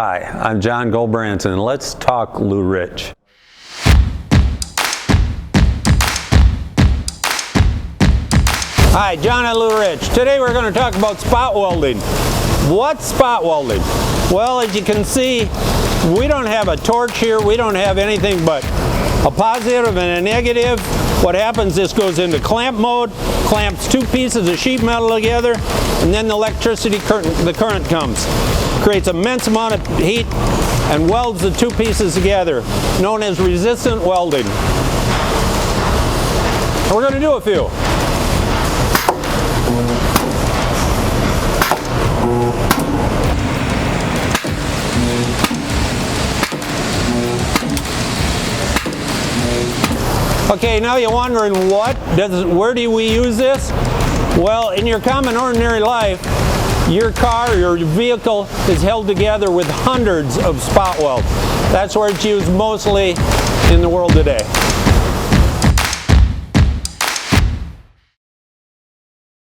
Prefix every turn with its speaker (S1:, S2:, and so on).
S1: Hi, I'm John Goldbranson, and let's talk Lou Rich. Hi, John and Lou Rich. Today we're going to talk about spot welding. What's spot welding? Well, as you can see, we don't have a torch here. We don't have anything but a positive and a negative. What happens, this goes into clamp mode, clamps two pieces of sheet metal together, and then the electricity the current comes. Creates immense amount of heat and welds the two pieces together, known as resistant welding. We're going to do a few. Okay, now you're wondering where do we use this? Well, in your common ordinary life, your car, your vehicle is held together with hundreds of spot welds. That's where it's used mostly in the world today.